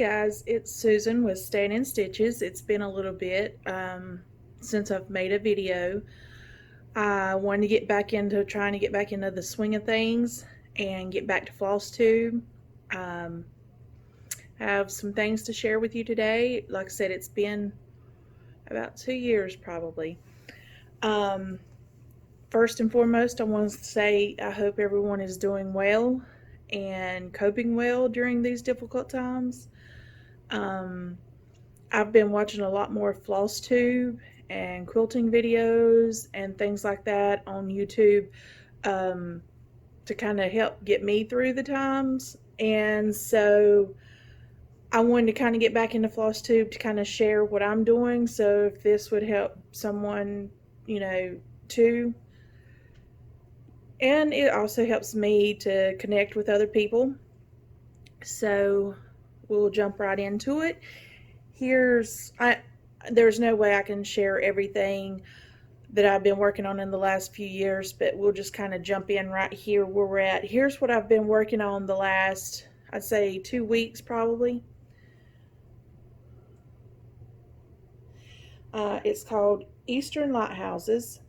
guys, it's Susan with Staying in Stitches. It's been a little bit since I've made a video. I wanted to get back into trying to get back into the swing of things and get back to Floss Tube. I have some things to share with you today. Like I said, it's been about 2 years probably. First and foremost, I want to say I hope everyone is doing well and coping well during these difficult times. I've been watching a lot more Floss Tube and quilting videos and things like that on YouTube to kind of help get me through the times. And so I wanted to kind of get back into Floss Tube to kind of share what I'm doing. So if this would help someone, too. And it also helps me to connect with other people. So we'll jump right into it. There's no way I can share everything that I've been working on in the last few years, but we'll just kind of jump in right here where we're at. Here's what I've been working on the last, I'd say 2 weeks probably. It's called Eastern Lighthouses.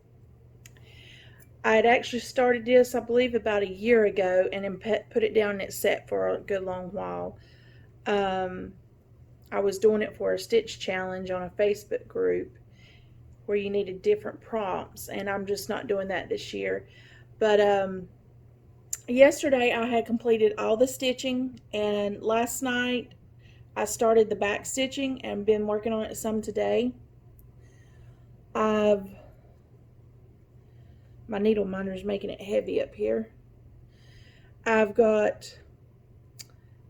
I had actually started this, I believe, about a year ago, and then put it down and it sat for a good long while. I was doing it for a stitch challenge on a Facebook group where you needed different prompts, and I'm just not doing that this year. But yesterday I had completed all the stitching, and last night I started the back stitching and been working on it some today. My needle minder is making it heavy up here. I've got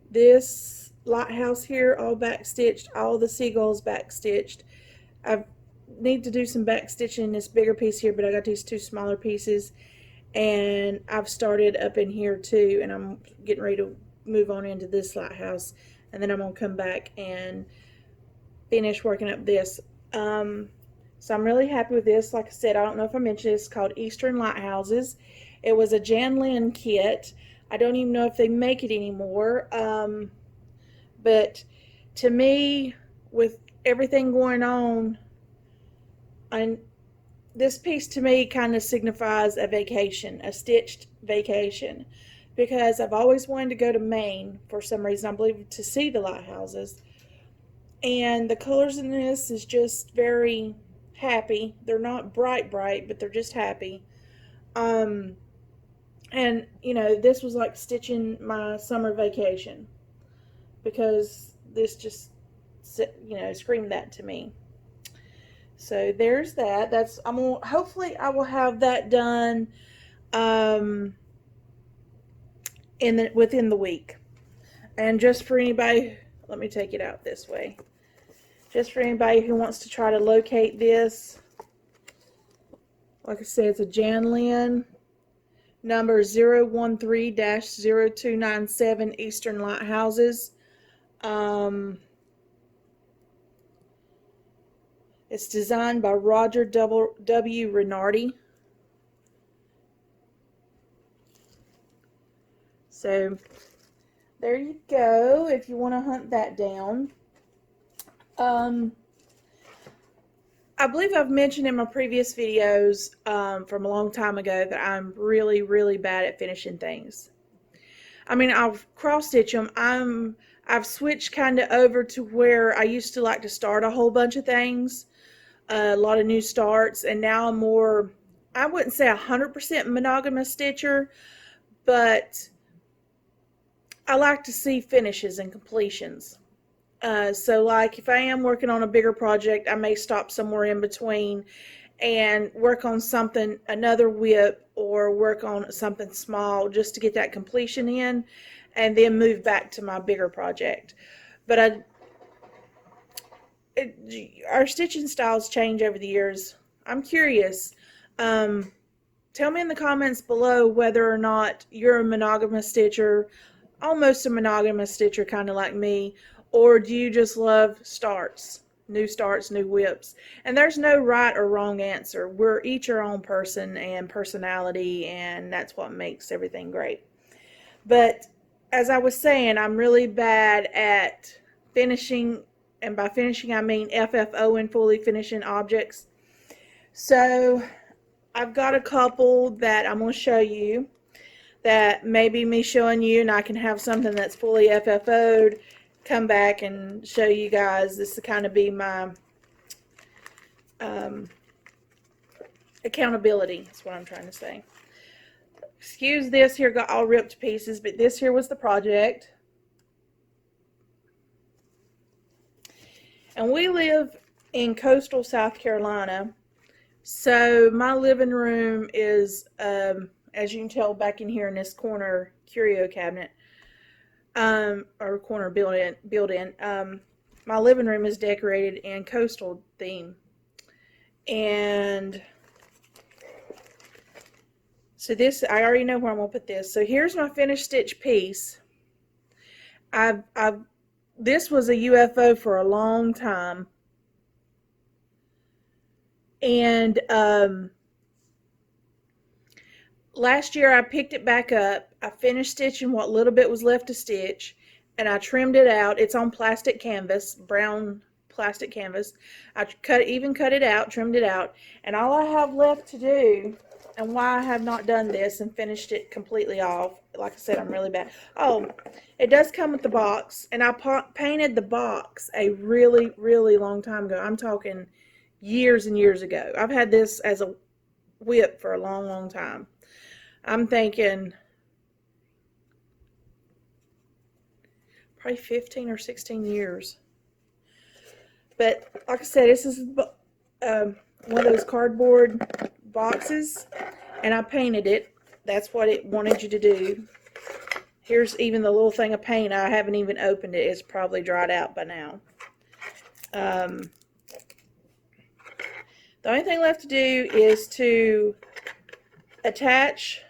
this lighthouse here all back stitched, all the seagulls back stitched. I need to do some back stitching in this bigger piece here, but I got these two smaller pieces, and I've started up in here too, and I'm getting ready to move on into this lighthouse, and then I'm gonna come back and finish working up this. So I'm really happy with this. Like I said, I don't know if I mentioned it's called Eastern Lighthouses. It was a Jan Lynn kit. I don't even know if they make it anymore. But to me, with everything going on, this piece to me kind of signifies a vacation, a stitched vacation. Because I've always wanted to go to Maine for some reason, I believe, to see the lighthouses. And the colors in this is just very happy. They're not bright, but they're just happy. And this was like stitching my summer vacation, because this just, screamed that to me. So there's that. Hopefully I will have that done within the week. And just for anybody, let me take it out this way. Just for anybody who wants to try to locate this, like I said, it's a Jan Lynn number 013-0297 Eastern Lighthouses. It's designed by Roger W. Renardi. So there you go, if you want to hunt that down. I believe I've mentioned in my previous videos from a long time ago that I'm really, really bad at finishing things. I mean, I'll cross stitch them. I've switched kind of over to where I used to like to start a whole bunch of things, a lot of new starts, and now I'm more, I wouldn't say 100% monogamous stitcher, but I like to see finishes and completions. So like if I am working on a bigger project, I may stop somewhere in between and work on something, another whip, or work on something small just to get that completion in, and then move back to my bigger project. But our stitching styles change over the years. I'm curious. Tell me in the comments below whether or not you're a monogamous stitcher, almost a monogamous stitcher, kind of like me, or do you just love starts, new whips? And there's no right or wrong answer. We're each our own person and personality, and that's what makes everything great. But as I was saying, I'm really bad at finishing, and by finishing I mean FFO and fully finishing objects. So I've got a couple that I'm going to show you that maybe me showing you, and I can have something that's fully FFO'd, come back and show you guys. This will kind of be my accountability, is what I'm trying to say. Excuse this here, got all ripped to pieces, but this here was the project. And we live in coastal South Carolina, so my living room is, as you can tell back in here in this corner curio cabinet, or corner built-in, my living room is decorated in coastal theme. And so this, I already know where I'm going to put this. So here's my finished stitch piece. This was a UFO for a long time. And last year I picked it back up. I finished stitching what little bit was left to stitch, and I trimmed it out. It's on plastic canvas, brown plastic canvas. I even cut it out, trimmed it out, and all I have left to do, and why I have not done this and finished it completely off, like I said, I'm really bad. Oh, it does come with the box, and I painted the box a really, really long time ago. I'm talking years and years ago. I've had this as a whip for a long, long time. I'm thinking probably 15 or 16 years. But like I said, this is one of those cardboard boxes, and I painted it. That's what it wanted you to do. Here's even the little thing of paint. I haven't even opened it. It's probably dried out by now. The only thing left to do is to attach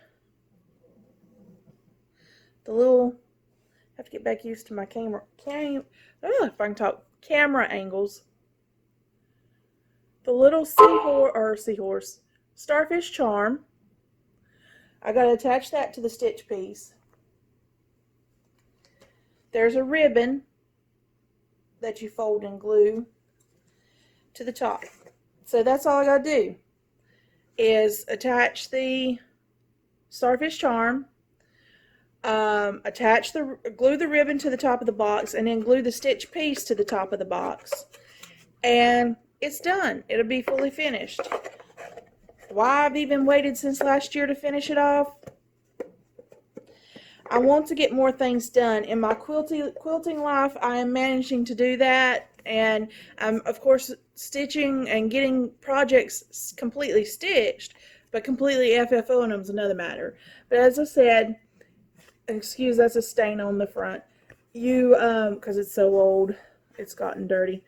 the little, I have to get back used to my camera, if I can talk, camera angles. The little seahorse, starfish charm. I got to attach that to the stitch piece. There's a ribbon that you fold and glue to the top. So that's all I got to do is attach the starfish charm, glue the ribbon to the top of the box, and then glue the stitch piece to the top of the box. And it's done. It'll be fully finished. Why I've even waited since last year to finish it off? I want to get more things done. In my quilting life, I am managing to do that. And I'm, of course, stitching and getting projects completely stitched, but completely FFOing them is another matter. But as I said, excuse, that's a stain on the front. Because it's so old, it's gotten dirty.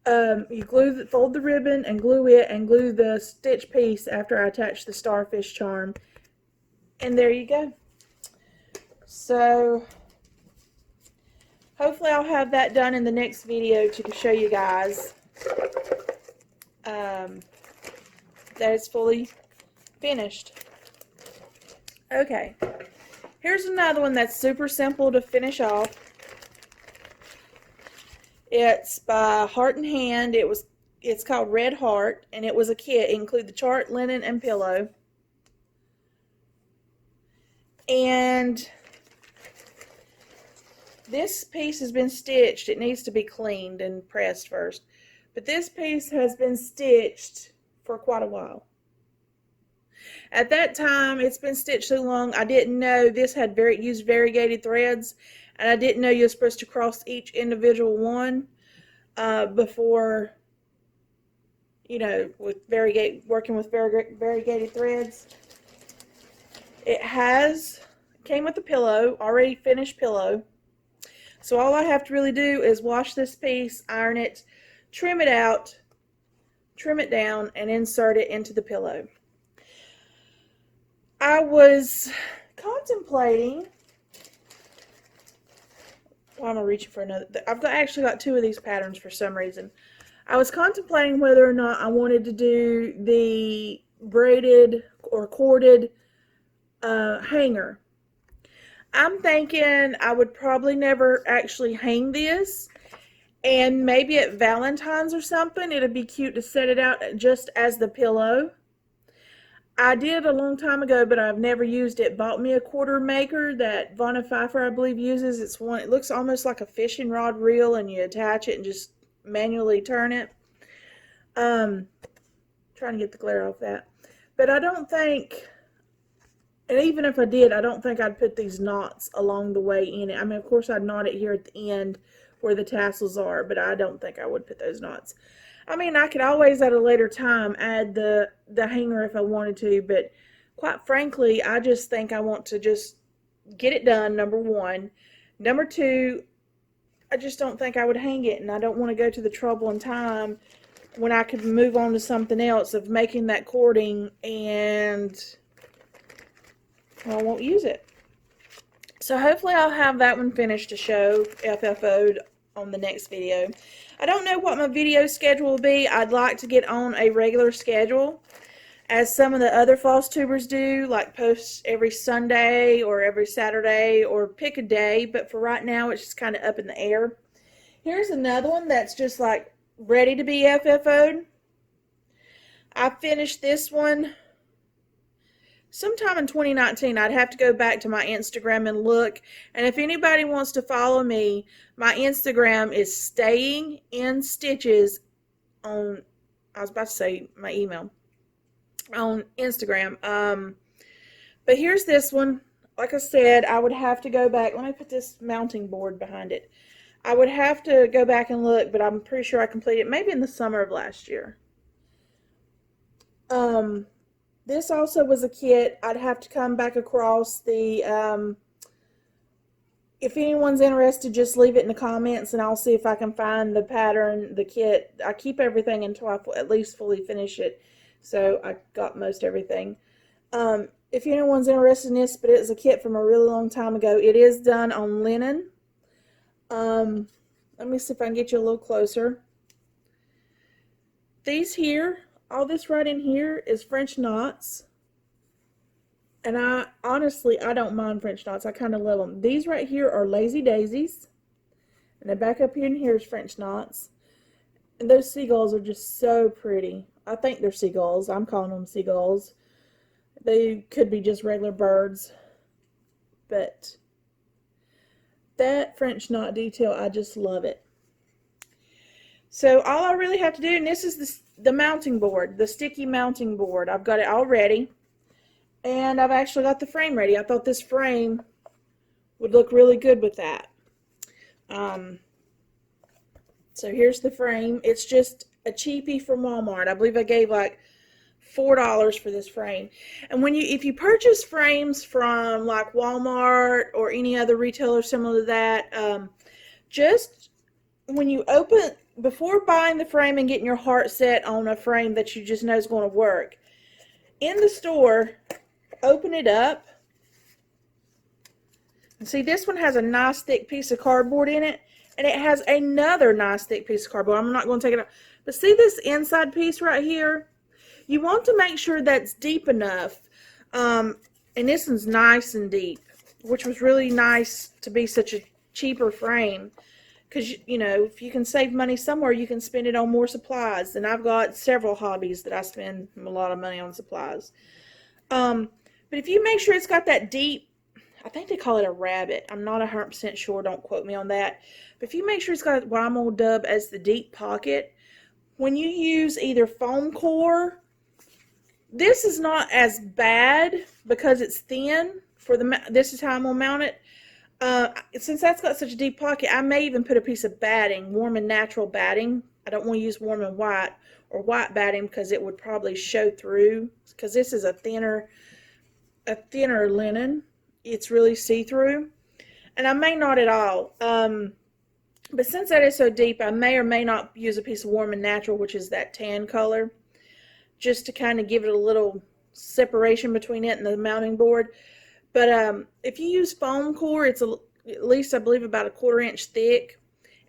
You fold the ribbon and glue it, and glue the stitch piece after I attach the starfish charm. And there you go. So hopefully I'll have that done in the next video to show you guys that it's fully finished. Okay, here's another one that's super simple to finish off. It's by Heart and Hand. It's called Red Heart, and it was a kit. It included the chart, linen, and pillow. And this piece has been stitched. It needs to be cleaned and pressed first. But this piece has been stitched for quite a while. At that time, it's been stitched so long, I didn't know this had used variegated threads, and I didn't know you were supposed to cross each individual one before, you know, working with variegated threads. It came with a pillow, already finished pillow. So all I have to really do is wash this piece, iron it, trim it out, trim it down, and insert it into the pillow. I was contemplating, why am I reaching for another? I've actually got two of these patterns for some reason. I was contemplating whether or not I wanted to do the braided or corded hanger. I'm thinking I would probably never actually hang this, And maybe at Valentine's or something, it'd be cute to set it out just as the pillow. I did a long time ago, but I've never used it. Bought me a quarter maker that Vonna Pfeiffer, I believe, uses. It's one. It looks almost like a fishing rod reel, and you attach it and just manually turn it. Trying to get the glare off that. But I don't think, and even if I did, I don't think I'd put these knots along the way in it. I mean, of course, I'd knot it here at the end where the tassels are, but I don't think I would put those knots. I mean, I could always at a later time add the hanger if I wanted to, but quite frankly, I just think I want to just get it done, number one. Number two, I just don't think I would hang it, and I don't want to go to the trouble and time when I could move on to something else of making that cording and I won't use it. So hopefully I'll have that one finished to show FFO'd on the next video. I don't know what my video schedule will be. I'd like to get on a regular schedule as some of the other floss tubers do, like post every Sunday or every Saturday or pick a day, but for right now it's just kind of up in the air. Here's another one that's just like ready to be FFO'd. I finished this one sometime in 2019. I'd have to go back to my Instagram and look. And if anybody wants to follow me, my Instagram is Staying in Stitches on, I was about to say my email, on Instagram. But here's this one. Like I said, I would have to go back. Let me put this mounting board behind it. I would have to go back and look, but I'm pretty sure I completed it maybe in the summer of last year. This also was a kit. I'd have to come back across the, if anyone's interested, just leave it in the comments and I'll see if I can find the pattern, the kit. I keep everything until I at least fully finish it. So I got most everything. If anyone's interested in this, but it's a kit from a really long time ago. It is done on linen. Let me see if I can get you a little closer. These here, all this right in here is French knots. And I don't mind French knots. I kind of love them. These right here are lazy daisies. And the back up here in here is French knots. And those seagulls are just so pretty. I think they're seagulls. I'm calling them seagulls. They could be just regular birds. But that French knot detail, I just love it. So all I really have to do, and this is the mounting board, the sticky mounting board. I've got it all ready. And I've actually got the frame ready. I thought this frame would look really good with that. So here's the frame. It's just a cheapie from Walmart. I believe I gave like $4 for this frame. And if you purchase frames from like Walmart or any other retailer similar to that, just when you open, before buying the frame and getting your heart set on a frame that you just know is going to work, in the store, open it up. And see, this one has a nice thick piece of cardboard in it, and it has another nice thick piece of cardboard. I'm not going to take it out. But see this inside piece right here? You want to make sure that's deep enough. And this one's nice and deep, which was really nice to be such a cheaper frame. Because, you know, if you can save money somewhere, you can spend it on more supplies. And I've got several hobbies that I spend a lot of money on supplies. But if you make sure it's got that deep, I think they call it a rabbit. I'm not 100% sure. Don't quote me on that. But if you make sure it's got what I'm going to dub as the deep pocket, when you use either foam core, this is not as bad because it's thin. This is how I'm going to mount it. Since that's got such a deep pocket, I may even put a piece of batting, warm and natural batting. I don't want to use warm and white or white batting because it would probably show through. Because this is a thinner linen. It's really see-through. And I may not at all. But since that is so deep, I may or may not use a piece of warm and natural, which is that tan color, just to kind of give it a little separation between it and the mounting board. But if you use foam core, it's at least, I believe, about a 1/4 inch thick.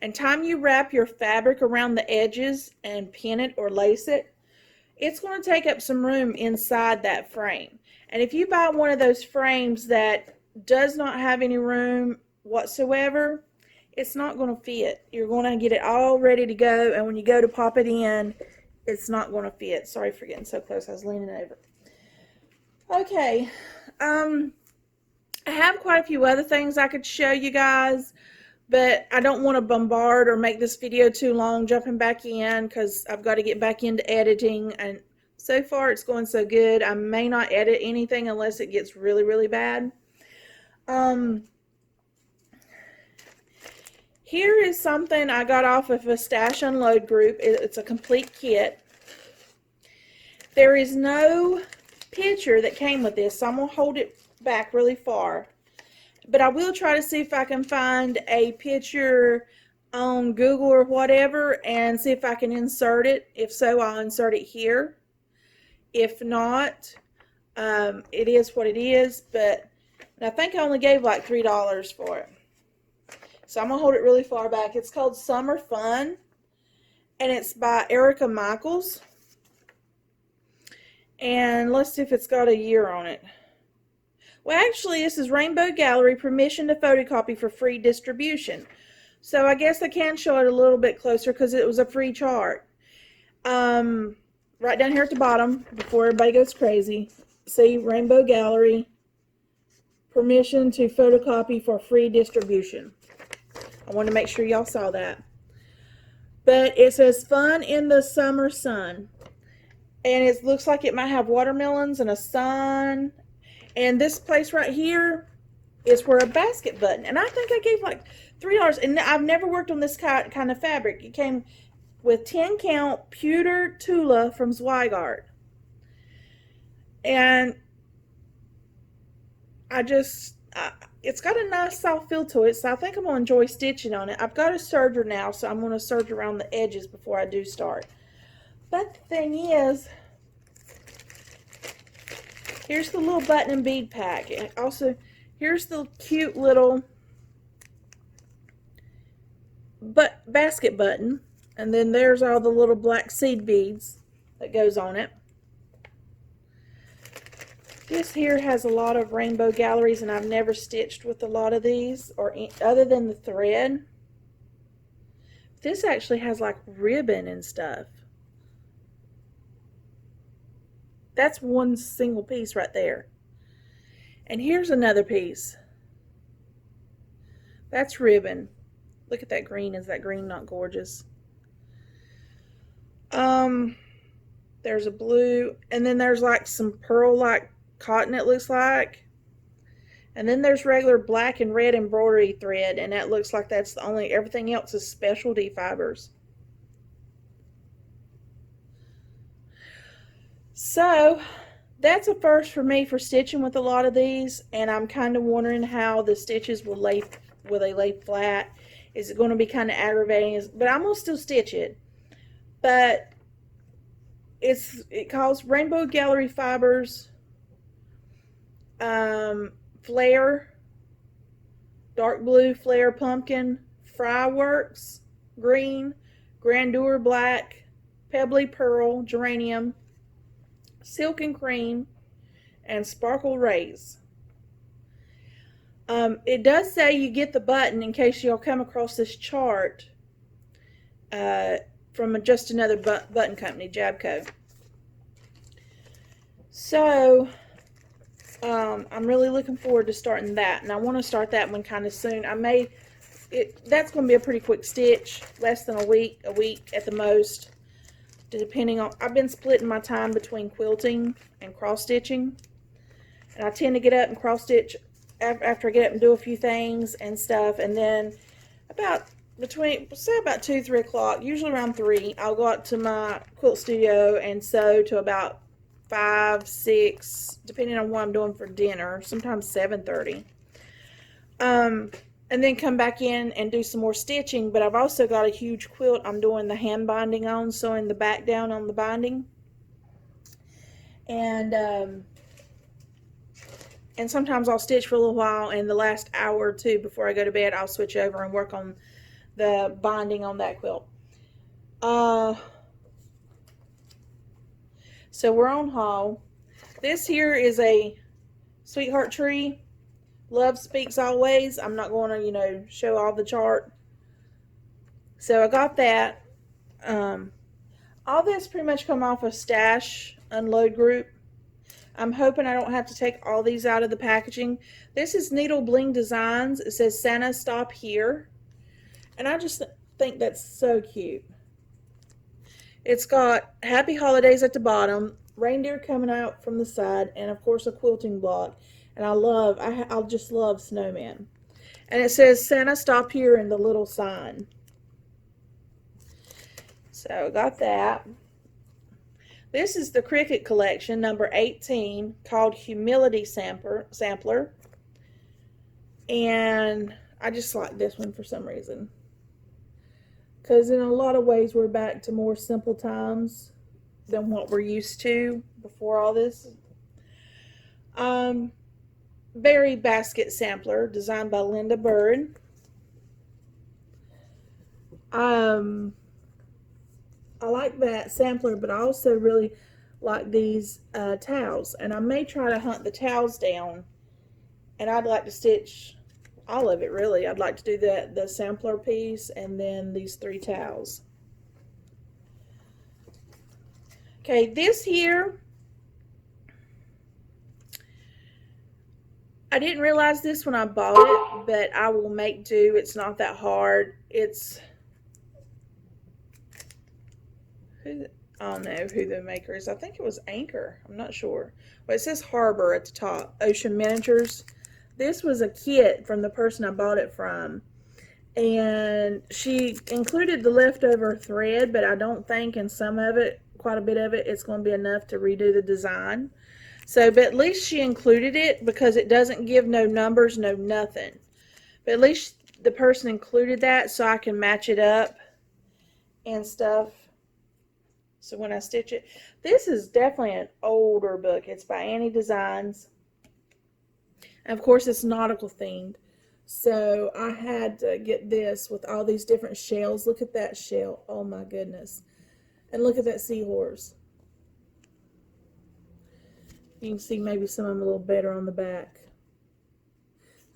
And time you wrap your fabric around the edges and pin it or lace it, it's going to take up some room inside that frame. And if you buy one of those frames that does not have any room whatsoever, it's not going to fit. You're going to get it all ready to go, and when you go to pop it in, it's not going to fit. Sorry for getting so close. I was leaning over. Okay. I have quite a few other things I could show you guys, but I don't want to bombard or make this video too long jumping back in, because I've got to get back into editing, and so far it's going so good. I may not edit anything unless it gets really, really bad. Here is something I got off of a Stash Unload group. It's a complete kit. There is no picture that came with this, so I'm going to hold it back really far. But I will try to see if I can find a picture on Google or whatever and see if I can insert it. If so, I'll insert it here. If not, it is what it is. But I think I only gave like $3 for it. So I'm going to hold it really far back. It's called Summer Fun, and it's by Erica Michaels. And let's see if it's got a year on it. Well, actually, this is Rainbow Gallery, permission to photocopy for free distribution. So I guess I can show it a little bit closer because it was a free chart. Right down here at the bottom, before everybody goes crazy, see Rainbow Gallery, permission to photocopy for free distribution. I want to make sure y'all saw that. But it says Fun in the Summer Sun. And it looks like it might have watermelons and a sun. And this place right here is where a basket button. And I think I gave like $3. And I've never worked on this kind of fabric. It came with 10 count pewter Tula from Zweigart. And it's got a nice soft feel to it, so I think I'm going to enjoy stitching on it. I've got a serger now, so I'm going to serge around the edges before I do start. But the thing is, here's the little button and bead pack. Also, here's the cute little basket button. And then there's all the little black seed beads that goes on it. This here has a lot of Rainbow Galleries, and I've never stitched with a lot of these, or other than the thread. This actually has like ribbon and stuff. That's one single piece right there. And here's another piece. That's ribbon. Look at that green. Is that green not gorgeous? There's a blue, and then there's like some pearl-like cotton, it looks like. And then there's regular black and red embroidery thread, and that looks like that's the only, everything else is specialty fibers. So that's a first for me for stitching with a lot of these, and I'm kind of wondering how the stitches will they lay flat. Is it going to be kind of aggravating? But I'm going to still stitch it. But it calls Rainbow Gallery Fibers, Flare, dark blue Flare Pumpkin, Fryworks Green, Grandeur Black, Pebbly Pearl, Geranium, Silk and Cream, and Sparkle Rays. It does say you get the button in case you'll come across this chart from just another button company, Jabco. So I'm really looking forward to starting that, and I want to start that one kind of soon. That's going to be a pretty quick stitch, less than a week at the most, depending on. I've been splitting my time between quilting and cross stitching, and I tend to get up and cross stitch after I get up and do a few things and stuff, and then about 2-3 o'clock, usually around 3, I'll go out to my quilt studio and sew to about 5, 6, depending on what I'm doing for dinner, sometimes 7:30. And then come back in and do some more stitching. But I've also got a huge quilt I'm doing the hand binding on, sewing the back down on the binding. And sometimes I'll stitch for a little while, and the last hour or two before I go to bed, I'll switch over and work on the binding on that quilt. So we're on haul. This here is a Sweetheart Tree. Love Speaks Always. I'm not going to, show all the chart So I got that. All this pretty much come off of Stash Unload Group. I'm hoping I don't have to take all these out of the packaging. This is Needle Bling Designs. It says Santa Stop Here. And I just think that's so cute. It's got Happy Holidays at the bottom, reindeer coming out from the side, and of course a quilting block. And I just love snowmen. And it says Santa Stop Here in the little sign. So I got that. This is the Cricut collection, number 18, called Humility Sampler. And I just like this one for some reason. Because in a lot of ways we're back to more simple times than what we're used to before all this. Berry Basket Sampler, designed by Linda Bird. I like that sampler, but I also really like these towels. And I may try to hunt the towels down. And I'd like to stitch all of it, really. I'd like to do the sampler piece and then these 3 towels. Okay, this here, I didn't realize this when I bought it, but I will make do. It's not that hard. It's... I don't know who the maker is. I think it was Anchor. I'm not sure. Well, it says Harbor at the top. Ocean Miniatures. This was a kit from the person I bought it from. And she included the leftover thread, but I don't think in some of it, quite a bit of it, it's going to be enough to redo the design. So, but at least she included it because it doesn't give no numbers, no nothing. But at least the person included that so I can match it up and stuff. So when I stitch it, this is definitely an older book. It's by Annie Designs. And of course, it's nautical themed. So I had to get this with all these different shells. Look at that shell. Oh my goodness. And look at that seahorse. You can see maybe some of them a little better on the back.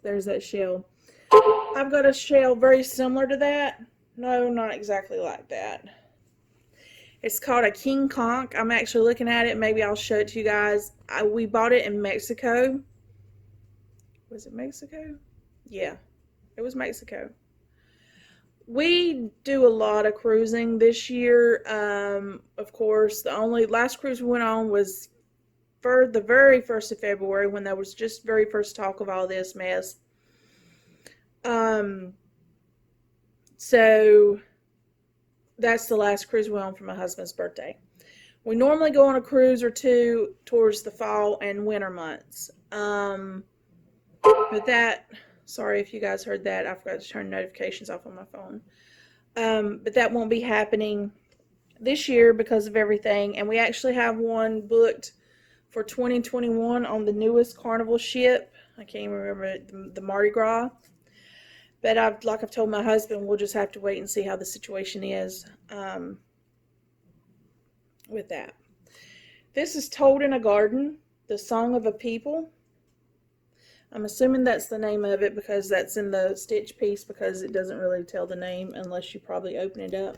There's that shell. I've got a shell very similar to that. No, not exactly like that. It's called a King Conch. I'm actually looking at it. Maybe I'll show it to you guys. We bought it in Mexico. Was it Mexico? Yeah, it was Mexico. We do a lot of cruising this year. Of course, the only last cruise we went on was for the very 1st of February when there was just very first talk of all this mess. So that's the last cruise we went on for my husband's birthday. We normally go on a cruise or 2 towards the fall and winter months. But that, sorry if you guys heard that, I forgot to turn notifications off on my phone. But that won't be happening this year because of everything. And we actually have one booked for 2021 on the newest Carnival ship. I can't even remember the Mardi Gras. But like I've told my husband, we'll just have to wait and see how the situation is with that. This is Told in a Garden, the Song of a People. I'm assuming that's the name of it because that's in the stitch piece because it doesn't really tell the name unless you probably open it up.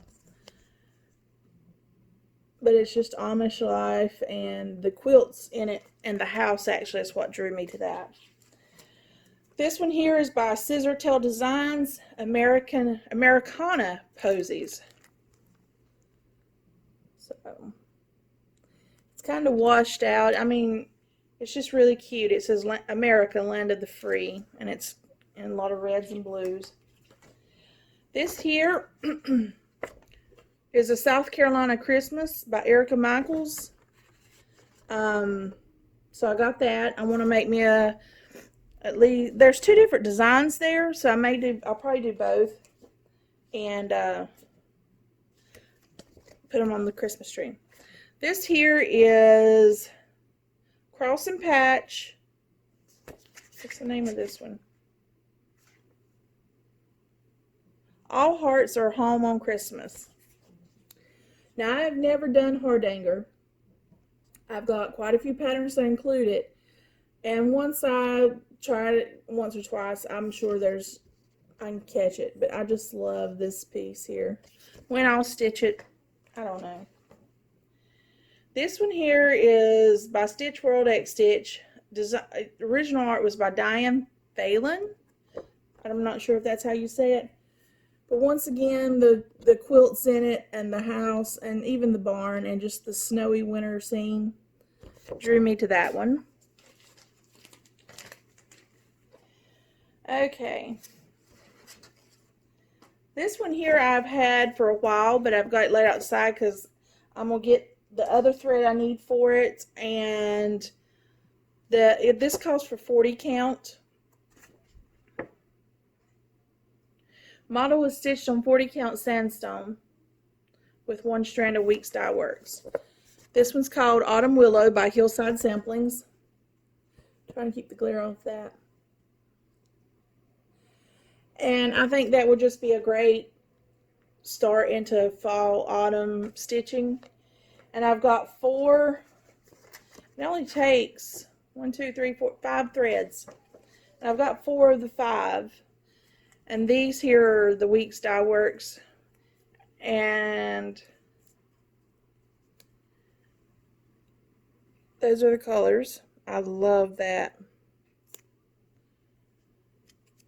But it's just Amish life, and the quilts in it and the house actually is what drew me to that. This one here is by Scissortail Designs, Americana Posies. So it's kind of washed out. I mean, it's just really cute. It says America, Land of the Free, and it's in a lot of reds and blues. This here is a South Carolina Christmas by Erica Michaels. So I got that. I want to make me a, at least, there's 2 different designs there, so I'll probably do both and put them on the Christmas tree. This here is Cross and Patch. What's the name of this one? All Hearts Are Home on Christmas. Now, I have never done Hardanger. I've got quite a few patterns that include it. And once I tried it once or twice, I'm sure there's I can catch it, but I just love this piece here. When I'll stitch it, I don't know. This one here is by Stitch World X Stitch. Original art was by Diane Phelan. I'm not sure if that's how you say it. But once again, the quilts in it and the house and even the barn and just the snowy winter scene drew me to that one. Okay. This one here I've had for a while, but I've got it laid outside because I'm going to get the other thread I need for it. And this calls for 40 count. Model was stitched on 40 count sandstone with 1 strand of Weeks Dye Works. This one's called Autumn Willow by Hillside Samplings. Trying to keep the glare off that. And I think that would just be a great start into fall autumn stitching. And I've got 4. It only takes 1, 2, 3, 4, 5 threads. And I've got 4 of the 5. And these here are the Weeks Dye Works. And those are the colors. I love that.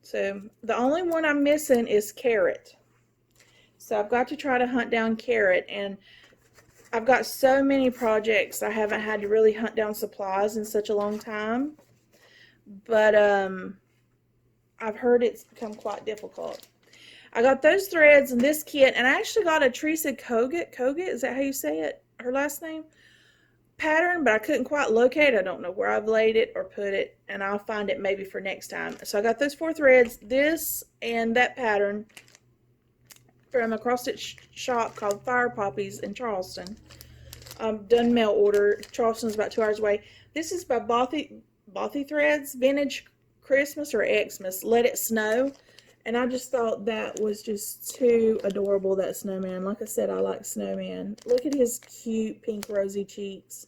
So the only one I'm missing is Carrot. So I've got to try to hunt down Carrot. And I've got so many projects I haven't had to really hunt down supplies in such a long time. But I've heard it's become quite difficult. I got those threads in this kit, and I actually got a Teresa Kogut, is that how you say it, her last name, pattern, but I couldn't quite locate it. I don't know where I've laid it or put it, and I'll find it maybe for next time. So I got those 4 threads, this and that pattern from a cross-stitch shop called Fire Poppies in Charleston. Done mail order. Charleston's about 2 hours away. This is by Bothy Threads, Vintage Christmas or Xmas, Let It Snow. And I just thought that was just too adorable, that snowman. Like I said, I like snowman. Look at his cute pink rosy cheeks.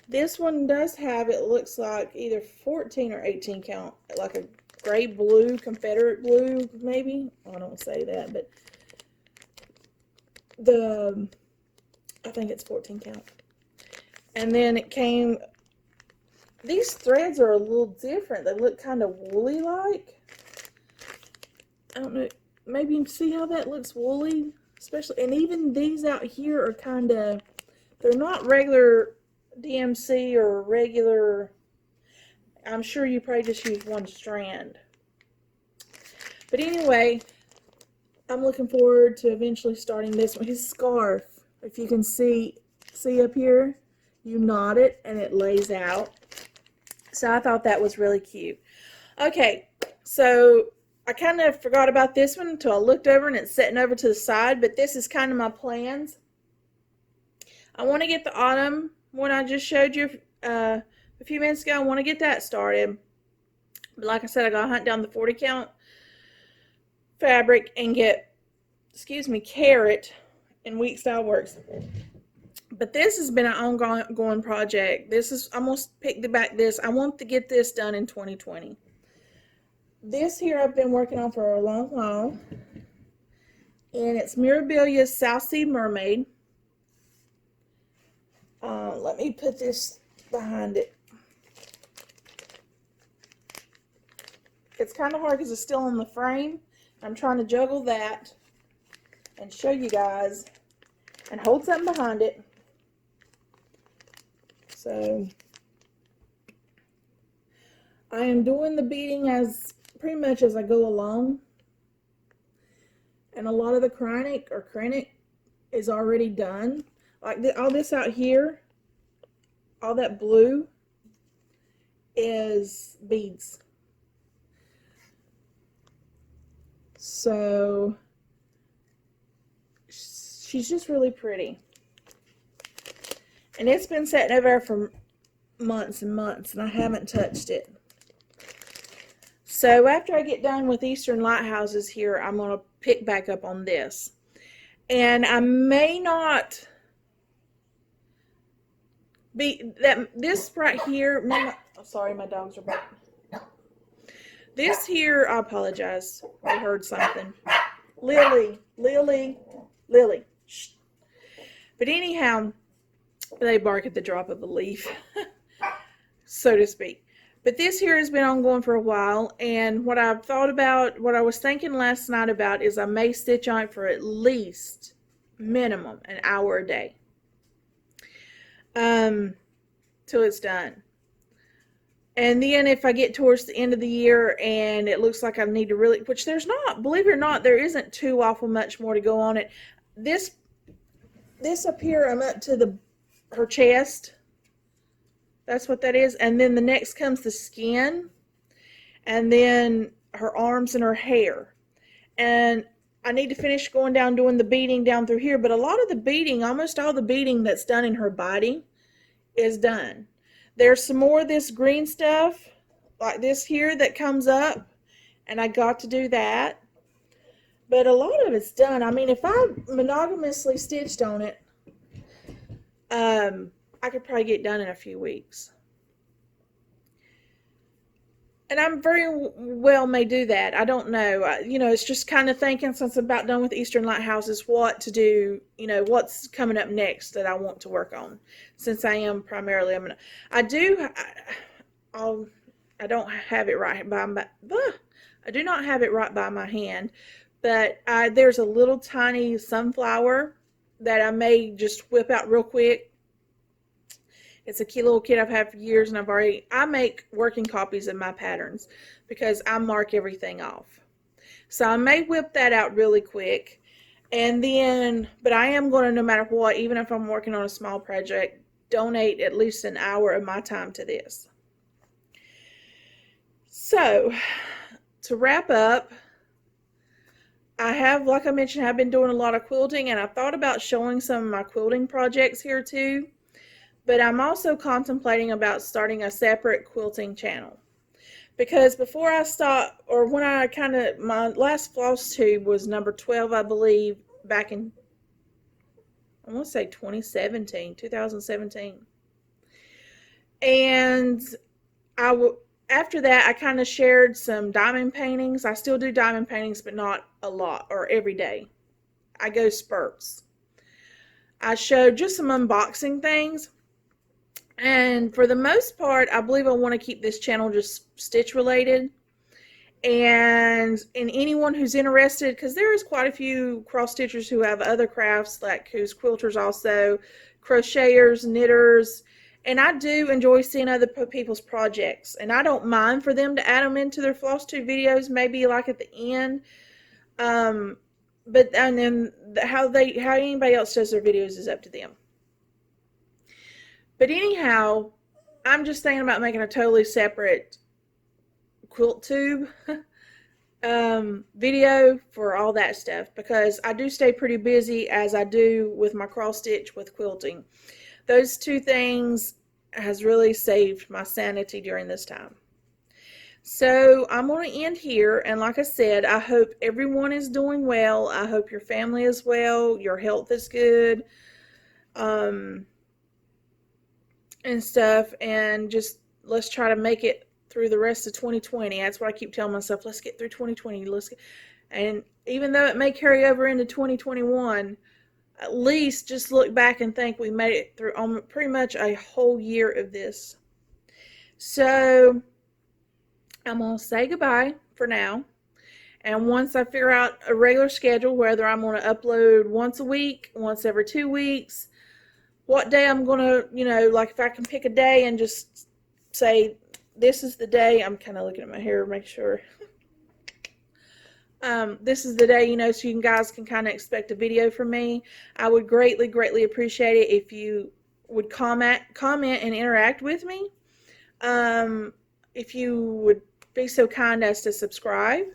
This one does have, it looks like either 14 or 18 count, like a gray blue, Confederate blue maybe. I don't say that, but I think it's 14 count. And then it came, these threads are a little different. They look kind of woolly like. I don't know. Maybe you can see how that looks woolly. Especially, and even these out here are kind of, they're not regular DMC or regular, I'm sure you probably just use 1 strand. But anyway, I'm looking forward to eventually starting this one. His scarf, if you can see up here, you knot it and it lays out. So I thought that was really cute. Okay, so I kind of forgot about this one until I looked over and it's sitting over to the side, but this is kind of my plans. I want to get the autumn one I just showed you a few minutes ago. I want to get that started. But like I said, I got to hunt down the 40 count fabric and get, Carrot and Weeks Dye Works. But this has been an ongoing project. I'm going to pick back this. I want to get this done in 2020. This here I've been working on for a long while. And it's Mirabilia's South Sea Mermaid. Let me put this behind it. It's kind of hard because it's still on the frame. I'm trying to juggle that and show you guys and hold something behind it. So I am doing the beading as pretty much as I go along. And a lot of the krennic is already done. Like all this out here, all that blue is beads. So she's just really pretty. And it's been sitting over there for months and months, and I haven't touched it. So after I get done with Eastern Lighthouses here, I'm going to pick back up on this. And I may not be, this right here, may not, oh, sorry, my dogs are barking. This here, I apologize. I heard something. Lily. Shh. But anyhow, they bark at the drop of a leaf, so to speak. But this here has been ongoing for a while, and what I've thought about, what I was thinking last night about, is I may stitch on it for at least minimum an hour a day, till it's done. And then if I get towards the end of the year and it looks like I need to really, which there's not, believe it or not, there isn't too awful much more to go on it. This up here, I'm up to her chest. That's what that is. And then the next comes the skin, and then her arms and her hair. And I need to finish going down doing the beading down through here, but a lot of the beading, almost all the beading that's done in her body is done. There's some more of this green stuff, like this here, that comes up, and I got to do that. But a lot of it's done. I mean, if I monogamously stitched on it, I could probably get done in a few weeks. And I'm very well may do that. I don't know. You know, it's just kind of thinking, since I'm about done with Eastern Lighthouses, what to do, you know, what's coming up next that I want to work on. Since I am primarily, I don't have it right by my, I do not have it right by my hand, but there's a little tiny sunflower that I may just whip out real quick. It's a cute little kit I've had for years, and I make working copies of my patterns because I mark everything off. So I may whip that out really quick, and then, but I am going to, no matter what, even if I'm working on a small project, donate at least an hour of my time to this. So, to wrap up, I have, like I mentioned, I've been doing a lot of quilting, and I thought about showing some of my quilting projects here too. But I'm also contemplating about starting a separate quilting channel. Because before I stopped, or when my last Floss Tube was number 12, I believe, back in, I want to say 2017. And after that, I kind of shared some diamond paintings. I still do diamond paintings, but not a lot, or every day. I go spurts. I showed just some unboxing things. And for the most part, I believe I want to keep this channel just stitch related. And anyone who's interested, because there is quite a few cross stitchers who have other crafts, like who's quilters also, crocheters, knitters, and I do enjoy seeing other people's projects. And I don't mind for them to add them into their Floss Tube videos, maybe like at the end. But and then how anybody else does their videos is up to them. But anyhow, I'm just thinking about making a totally separate quilt tube video for all that stuff, because I do stay pretty busy, as I do with my cross stitch with quilting. Those two things has really saved my sanity during this time. So I'm going to end here, and like I said, I hope everyone is doing well. I hope your family is well, your health is good, and stuff, and just let's try to make it through the rest of 2020. That's what I keep telling myself. Let's get through 2020. And even though it may carry over into 2021, at least just look back and think we made it through pretty much a whole year of this. So I'm going to say goodbye for now. And once I figure out a regular schedule, whether I'm going to upload once a week, once every 2 weeks, what day I'm going to, you know, like if I can pick a day and just say, this is the day. I'm kind of looking at my hair to make sure. This is the day, you know, so you guys can kind of expect a video from me. I would greatly, greatly appreciate it if you would comment and interact with me. If you would be so kind as to subscribe.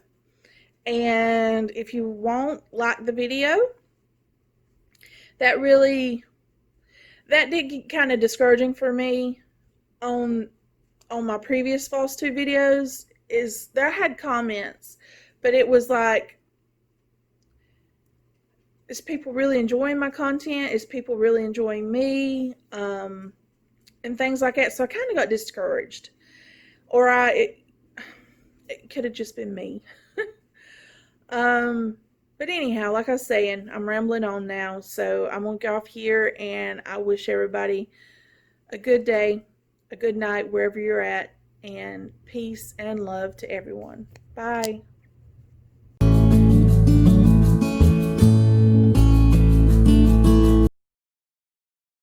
And if you won't like the video, that did get kind of discouraging for me on my previous Floss Tube videos. Is there I had comments, but it was like, is people really enjoying my content? Is people really enjoying me? And things like that. So I kind of got discouraged, or it it could have just been me. um, but anyhow, like I was saying, I'm rambling on now, so I'm gonna go off here, and I wish everybody a good day, a good night wherever you're at, and peace and love to everyone. Bye.